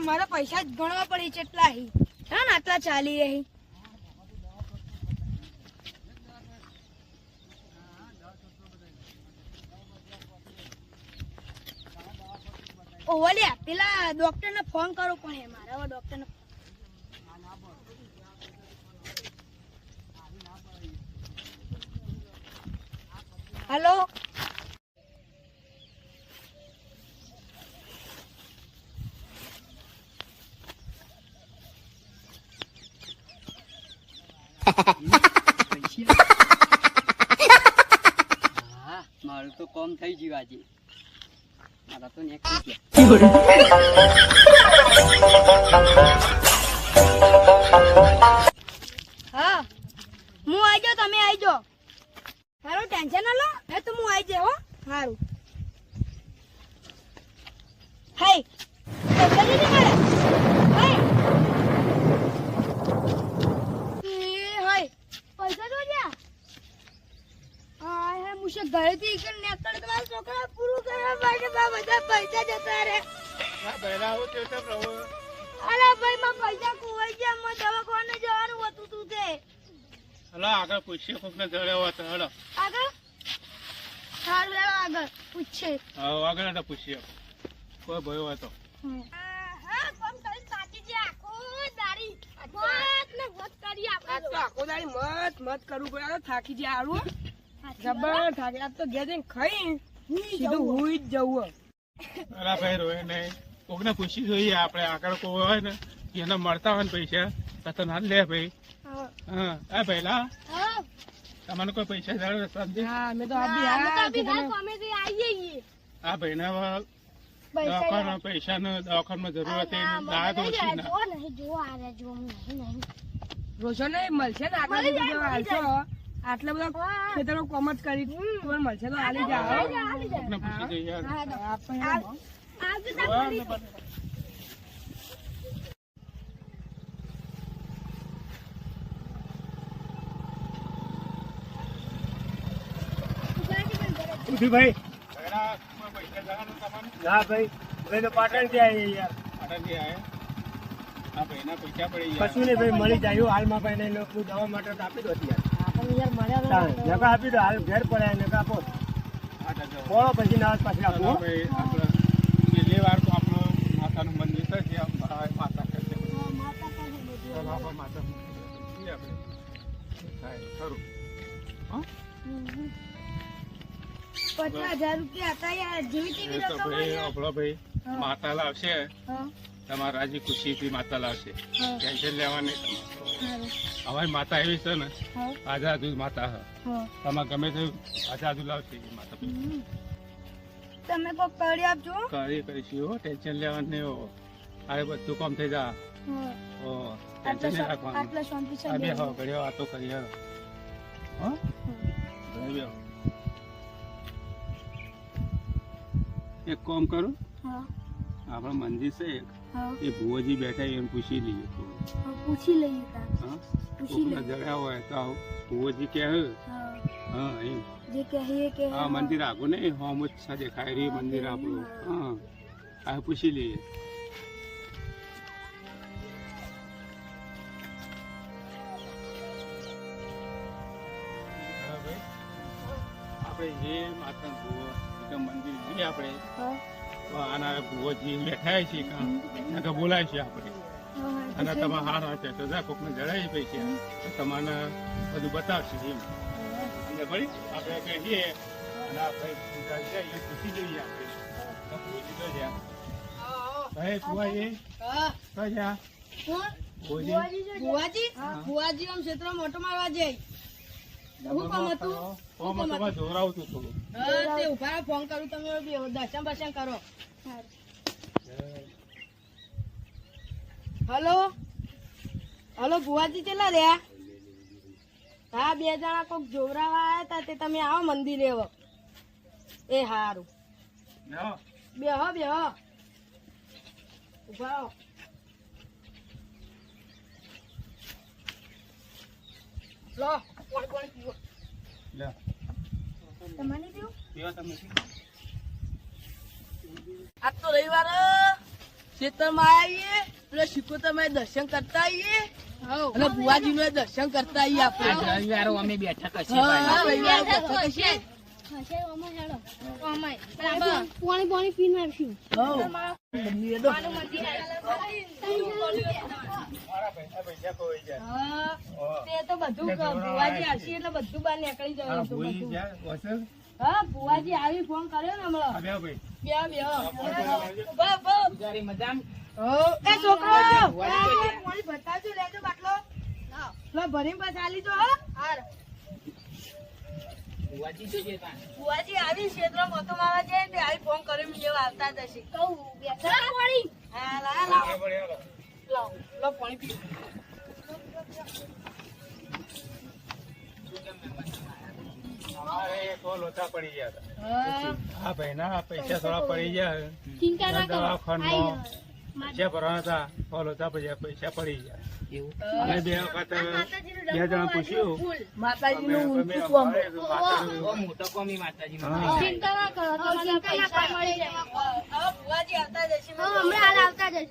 મારા પૈસા જ ગણવા પડે કેટલા હી હા ને આટલા ચાલી રહી ઓલ્યા પેલા ડોક્ટર ને ફોન કરો પણ મારા ડોક્ટર ને હેલો મારું તો કોમ થઈ ગયું આજે મારા તો નેક થઈ હા હું આવી જાઉં તમે આવી જાઓ હારું ટેન્શન ના લો હે તો હું આવી જાઉં હો હારું હાય પૈસા નથી મારે હાય હાય પૈસા તો ગયા હા હે મુશે ઘરેથી કે નેકળ તમારા છોકરા પૂરું કરવા માટે બધા પૈસા જતા રે હા પહેલા આવું તે તો પ્રભુ અરે ભાઈ માં પૈસા ખોવાઈ ગયા માં દવાખાને જવાનું હતું તું તે હલો આગળ પૂછીએ કોક ને જડ્યો હતો હલો આગળ હારું લેવા આગળ પૂછે હા આગળ ના પૂછીએ કોઈ ભયો હતો હા કોમ કરી સાચી જે આખો દાડી મત ને મત કરી આપણે તો આખો દાડી મત કરવું પડે થાકી જાય આરું જબર થાકી આજ તો ઘેર જઈને ખાઈ સીધું હુઈ જ જવું અલા ભાઈ રોય નહીં કોક ને પૂછી જોઈએ આપણે આગળ કોઈ હોય ને એને મળતા હોય ને પૈસા તો ના લે ભાઈ હા આ પહેલા હા તમને કોઈ પૈસા જડે સમજી હા મેં તો અમે આપી તો બી કોમેડી આવીએ આ ભાઈને દવાખાના પૈસા ને દવાખાનામાં જરૂર હતી દાદ ઓછી ના જો નહીં જો આ રે જો નહીં રોશન ને મળશે ને આગળ બીજો હાલશો આટલા બધા ખેતરો કોમર્સ કરી તમને મળશે તો હાલી જાઓ કોકને પૂછી જોઈએ આપણે ભાઈ પહેલા પૈસા જવાનું તમારે હા ભાઈ હવે તો પાટણ થી આવીએ યાર આટાથી આયા આ ભાઈના પૈસા પડી ગયા કશું નહીં ભાઈ મળી જાય હાલમાં ભાઈ ને લોકો દવા માટે તો આપી દો યાર આપણને યાર મળ્યા નકા આપી દો હાલ ઘેર પડ્યા નકા આપો બોલો પછી ના પાછી આપો હો. ભાઈ આપણે છેલ્લી વાર તો આપણું માતાનું મંદિર છે જે માતા કહે છે માતા ખરું 50,000 રૂપિયા હતા યાર જેવી તેવી એ તો રકમ ભાઈ યાર. આપણો ભાઈ માતા લાવશે હા તમારા રાજી ખુશીથી માતા લાવશે હા. ટેન્શન લેવાની હારું. અમારી માતા એવી છે ને હા આઝાદુ માતા હ હા તમારે ગમે તે આઝાદુ લાવશે એ માતા તમે કોક કરી આપજો કરીશું હો ટેન્શન લેવાનું નહીં હો અરે બધું કામ થઈ જા હા ઓ ટેન્શન નહીં રાખવાનું આટલા શાંતિ આ બે છે હો ઘડીઓ વાતો કરી હો હો ઘડી બેહો. એક કામ કરું હા આપણા મંદિર છે એક હા એ ભુવોજી બેઠા એને પૂછી લઈએ થોડું હા, પૂછી લઈએ તાર હા પૂછી કોકને લઈએ જડ્યા હોય તો ભુવોજી કહે હા હા એમ જે કહીએ કે આ મંદિર આગું નહીં હોમ જ દેખાય રહ્યું મંદિર આપણું હા આ પૂછી લઈએ આપણે જે માતા ભુવો મંદિર જઈએ આપણે હા તો આના ભુવોજી બેઠા છે કાં બોલાય છે આપણે અને તમે હાર હશે તો જા કોકને જણાવી પૈસા તો તમને બધું બતાવશે એમ એટલે ભાઈ આપણે કહીએ અને આપણે જઈએ પૂછી જોઈએ આપણે તો પૂછી તો જ્યાં ભાઈ કુવાજી તો જ્યાં બુવાજી બુવાજી આમ ક્ષેત્ર મોટો મારવા જાય હું કામ હતું જોરાવતું થોડું તે ઉભા ફોન કરું તમે દર્શન બર્શન કરો હલો હલો બુવાજી કેટલા રહ્યા હા 2 જણા કોક જોવરાવા આવ્યા હતા તે તમે આવો મંદિરે હવે એ હારું બેહો બેહો ઉભા રહો લો કોણ કોણ પીવો લે તમને પીવું પીવા તમે આજ તો રવિવાર ખેતરમાં આવીએ પેલા શિકોતરમાં દર્શન કરતા આવીએ અને બુવાજી નું દર્શન કરતા આવીએ આપણે રવિવારે અમે બેઠક હશે હા, રવિવારે બેઠક હશે. પાણી પીને આવશું હઉ. મંદિરે તો. હા, તે તો બધું ભુવાજી આવશે એટલે બધું બહાર નીકળી હા, જવાનું ભૂઈ બધું. ગયા, વસલ. હા, ભુવાજી આવી ફોન કર્યો ને હમણાં. આ બે ભાઈ. ઉભા, ઉભા. પૂજારી મજામ હઉ. એ છોકરો પાણી ભરતાજો, લેજો બાટલો. લો, ભરીને પાછા આલી જો, હો. હાર. ભુવાજી જોઈએ તાં. ભુવાજી આવી ક્ષેત્ર મોતો મારવા જાય તે આવી ફોન કર્યો મને જેવા આવતા જ હશે. કહું, બેઠા પાણી. હા, લાવ, લાવ. લાવ, લો પાણી પી. અમારે તો લોચા પડી ગયા હતા. હા. હા ભાઈ ના પૈસા થોડા પડી ગયા ચિંતા ના કરો. દવાખાનામાં પૈસા ભરવાના હતા તો લોચા પૈસા પડી ગયા અને બે વખત બે જણા પૂછ્યું માતાજીનું અમે ઊંચું કોમ. અમારે માતાનું બહુ મોટો કોમી માતાજીનો. હા. ચિંતા ના કરો, તમને પૈસા મળી જાય. હવે ભુવાજી આવતા જશે. હમણાં હાલ આવતા જશે.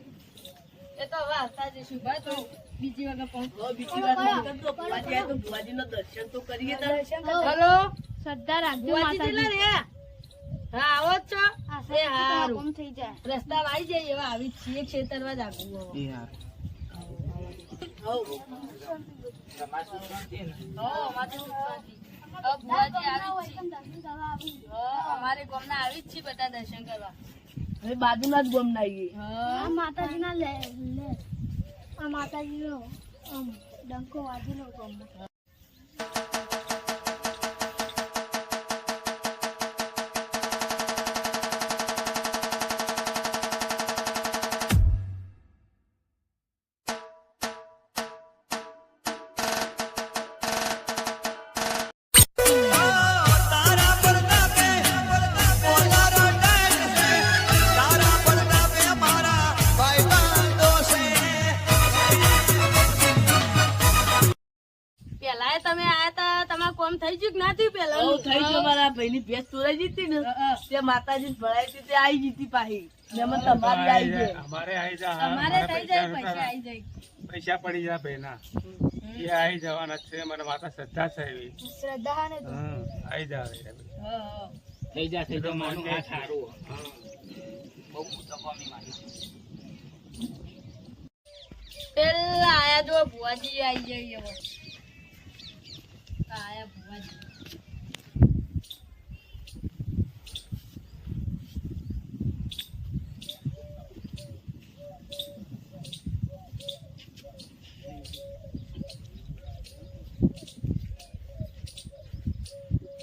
એ તો હવે આવતા જશું. ભાઈ તો બીજી વખત ફોન. બીજી વાત નહીં કરતો. ભુવાજી આવે તો ભુવાજીનું દર્શન તો કરીએ તારે. હેલો, શ્રદ્ધા રાખજો માતાજી. હા, આવો જ છો? એ હારું. રસ્તા આવી જાય એવા આવી જ છીએ ખેતરમાં જ આખું. અમારે ગામના આવી જ છીએ બધા દર્શન કરવા. હવે બાજુના જ ગોમ ના આવીએ. માતાજીના લે આ માતાજીનો ડંકો વાગેલો ગામમાં. પેલા તમે આયા તા તમારું કામ થઈ ગયું કે ના થયું પેલા? હઉ, થઈ ગયો. મારા ભાઈની ભેંસ ચોરાઈ જીતી ને તે માતાજી ભરાઈ હતી તે આવી જીતી પાછી ને અમે તમારી આવી ગઈ. અમારે આવી જા અમારે થઈ જાય પૈસા આવી જાય. પૈસા પડી જાય ભાઈના એ આવી જવાના જ છે મને માતા શ્રદ્ધા છે એવી શ્રદ્ધા ને હા આવી જાય થઈ જશે તો માનું આ સારું. બહુ મોટો કોમી માતા. પેલા આયા જો ભુવાજી આવી જાય હવે. આયા ભુવાજી.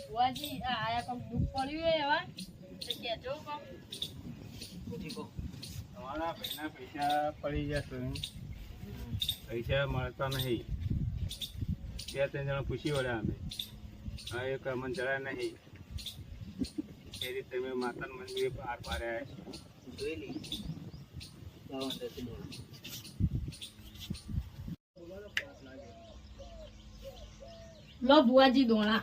ભુવાજી આ આયા કોક દુઃખ પડ્યું હોય એવા તો કહેજો કોક. તમારા ભાઈના પૈસા પડી જશે પૈસા મળતા નહીં બે ત્રણ જણા પૂછી વળ્યા અમે હા એક મન જરા નહીં એ રીતે અમે માતાના મંદિરે પાર પાડ્યા જોઈ લી. લાવો તો તે બોલો. લો ભુવાજી દોણા.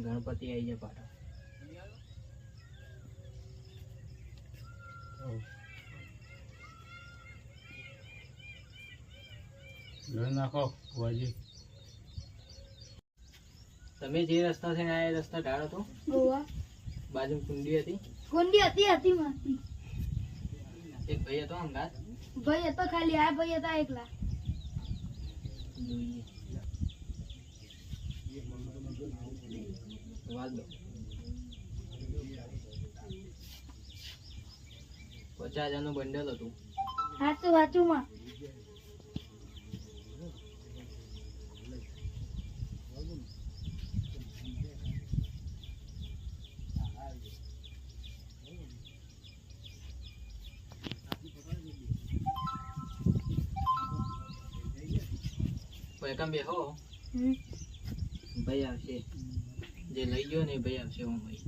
ગણપતિ આવી જાય પાછો. નાખો ભુવાજી તમે જે રસ્તા થઈને આયા એ રસ્તા ઢાળો તો બાજુ કુંડી હતી. કુંડી હતી માતી. એક ભાઈ હતો અંગાત. ભાઈ હતો ખાલી આ ભાઈ હતા એકલા. જોઈએ. વાલ દો. 50,000 નું બંડલ હતું. સાચું માં વેકમ બેહો હમ. ભાઈ આવશે જે લઈ ગયો ને એ ભાઈ આવશે હું ભાઈ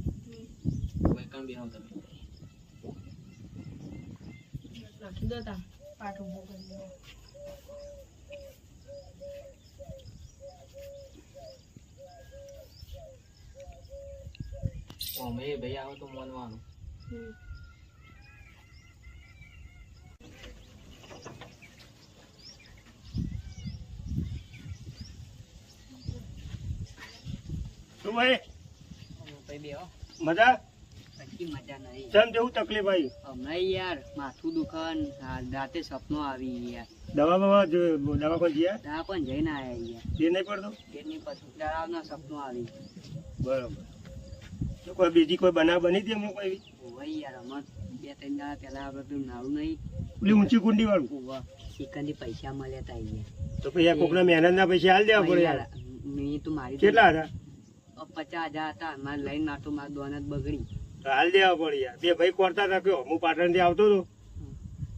વેકમ બેહો તમે લખી દો તા પાઠ ઉભો કરી દો અમે ભાઈ આવો તો માનવાનું શું ભાઈ ભાઈ બેહો મજા કશી મજા નહીં ચમ જેવું તકલીફ આવી હમણાં યાર માથું દુખાન રાતે સપનો આવી યાર દવા બવા દવા કોઈ ગયા ત્યાં પણ જઈને આયા યાર એ નહીં પડતો એની પછી ડરાવના સપનો આવી બરાબર તો કોઈ બીજી કોઈ બનાવ બની હતી અમુક કોઈ હોય યાર હમણાં 2-3 દાડા પહેલા આપણે પેલું નાવું નહીં પેલી ઊંચી કુંડી વાળું ચિકનથી પૈસા મળ્યા તા યાર તો પછી આ કોકના મહેનતના પૈસા હાલ દેવા પડે યાર મેં તો મારી કેટલા હતા 50,000 હતા મારે લઈને નાતો મારી દોનત બગડી તો હાલ દેવા પડે યાર બે ભાઈ કોરતા રાખ્યો હું પાટણથી આવતો હતો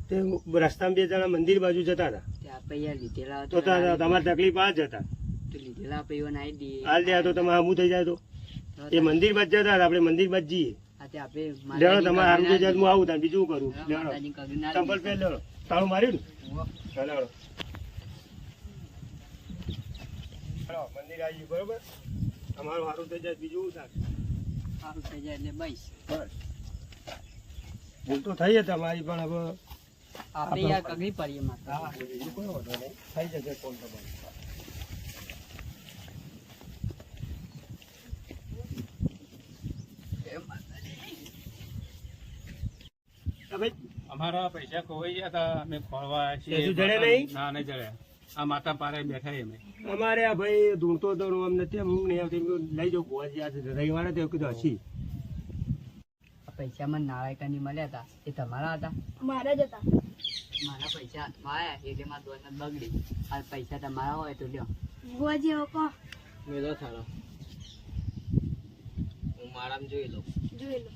તે રસ્તામાં 2 જણા મંદિર બાજુ જતા હતા ત્યાં પૈયા લીધેલા તો તમારી તકલીફ આ જ હતા તો લીધેલા પૈયો નાઈ દઈએ હાલ દે તો તમે હમું થઈ જાય તો એ મંદિર બાદ જતા હતા આપણે મંદિર બાદ જઈએ આજે આપણે લેડો તમારે સારું થઈ જાય હું આવું ત્યાં બીજું કરું લેડો માતાજી કગરી ના ચંપલ પહેર લેડો તાળું માર્યું ને લેડો મંદિર આવી ગયું બરોબર તમારું સારું થઈ જાય બીજું થાય સારું થઈ જાય એટલે બસ બસ ભૂલ તો થઈ જશે તમારી પણ હવે આપણે યાર કગરી પડીએ માતા હા બીજું કોઈ વાંધો નહીં થઈ જશે કોણ તમારું અમારા પૈસા ખોવાઈ ગયા હતા અમે ખોળવા તે શું જડે નહીં? ના નહીં જડે આ માતા પારે બેઠા અમે અમારે આ ભાઈ ઢૂંઢતો હતો આમ નથી આમ ઊંઘ નહીં આવતી એમ કીધું લઈ જાઉં ભુવાજી આજે રવિવારે તો કીધું હસી પૈસા મને નારાયણની મળ્યા હતા એ તમારા હતા મારા જ હતા મારા પૈસા હાથમાં આવ્યા એટલે મારી દોનત બગડી આ પૈસા તમારા હોય તો લ્યો ભુવાજી હવે કહો મેલો થાળો હું મારામાં જોઈ લઉં જોઈ લો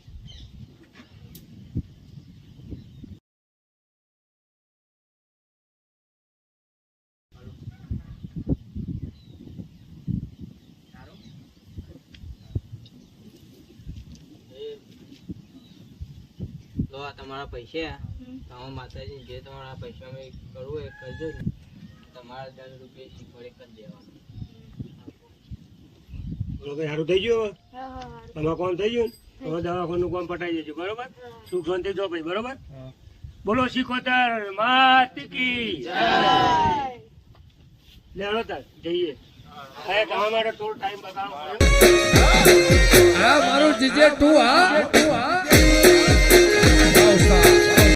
લો આ તમારા પૈસા તમારા માતાજી જે તમારા પૈસા મેં કરવું એ કરજો ને તમારા 10 રૂપિયા શીખવાડે કરી દેવાનું બોલો ભાઈ સારું થઈ ગયું હવે હા હા હા તમારે કોમ થઈ ગયું ને હવે દવાખાનું કામ પટાઈ જશે બરોબર સુખ શાંતિ જો ભાઈ બરોબર બોલો શીખોતર માત કી લેડો તાર જઈએ હવે તમારા માટે થોડો ટાઈમ બતાવો મારું જીજે તું હા